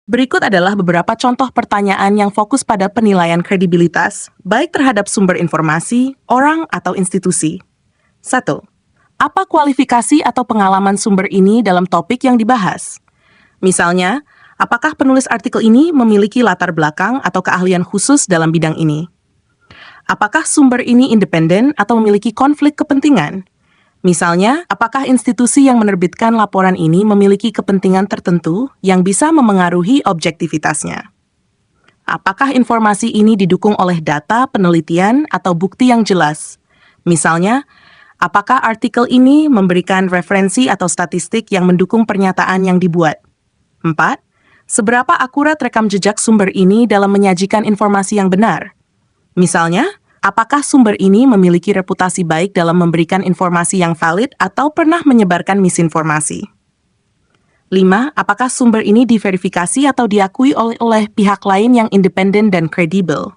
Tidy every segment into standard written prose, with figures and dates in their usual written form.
Berikut adalah beberapa contoh pertanyaan yang fokus pada penilaian kredibilitas, baik terhadap sumber informasi, orang, atau institusi. 1. Apa kualifikasi atau pengalaman sumber ini dalam topik yang dibahas? Misalnya, apakah penulis artikel ini memiliki latar belakang atau keahlian khusus dalam bidang ini? Apakah sumber ini independen atau memiliki konflik kepentingan? Misalnya, apakah institusi yang menerbitkan laporan ini memiliki kepentingan tertentu yang bisa memengaruhi objektivitasnya? Apakah informasi ini didukung oleh data, penelitian, atau bukti yang jelas? Misalnya, apakah artikel ini memberikan referensi atau statistik yang mendukung pernyataan yang dibuat? 4. Seberapa akurat rekam jejak sumber ini dalam menyajikan informasi yang benar? Misalnya, apakah sumber ini memiliki reputasi baik dalam memberikan informasi yang valid atau pernah menyebarkan misinformasi? 5. Apakah sumber ini diverifikasi atau diakui oleh pihak lain yang independen dan kredibel?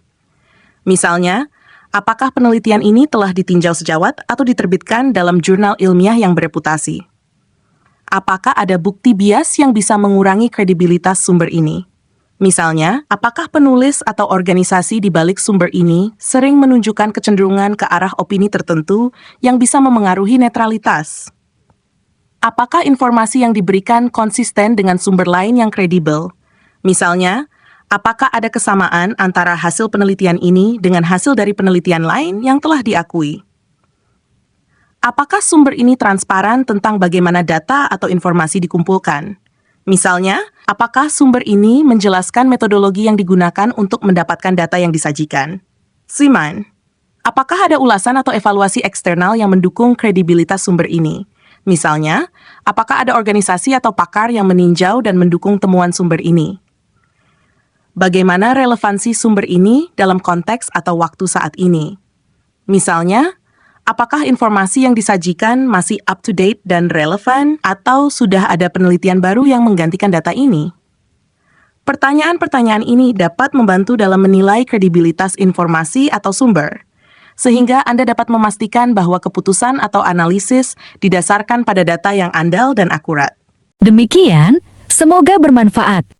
Misalnya, apakah penelitian ini telah ditinjau sejawat atau diterbitkan dalam jurnal ilmiah yang bereputasi? Apakah ada bukti bias yang bisa mengurangi kredibilitas sumber ini? Misalnya, apakah penulis atau organisasi di balik sumber ini sering menunjukkan kecenderungan ke arah opini tertentu yang bisa memengaruhi netralitas? Apakah informasi yang diberikan konsisten dengan sumber lain yang kredibel? Misalnya, apakah ada kesamaan antara hasil penelitian ini dengan hasil dari penelitian lain yang telah diakui? Apakah sumber ini transparan tentang bagaimana data atau informasi dikumpulkan? Misalnya, apakah sumber ini menjelaskan metodologi yang digunakan untuk mendapatkan data yang disajikan? 5. Apakah ada ulasan atau evaluasi eksternal yang mendukung kredibilitas sumber ini? Misalnya, apakah ada organisasi atau pakar yang meninjau dan mendukung temuan sumber ini? Bagaimana relevansi sumber ini dalam konteks atau waktu saat ini? Misalnya, apakah informasi yang disajikan masih up-to-date dan relevan, atau sudah ada penelitian baru yang menggantikan data ini? Pertanyaan-pertanyaan ini dapat membantu dalam menilai kredibilitas informasi atau sumber, sehingga Anda dapat memastikan bahwa keputusan atau analisis didasarkan pada data yang andal dan akurat. Demikian, semoga bermanfaat.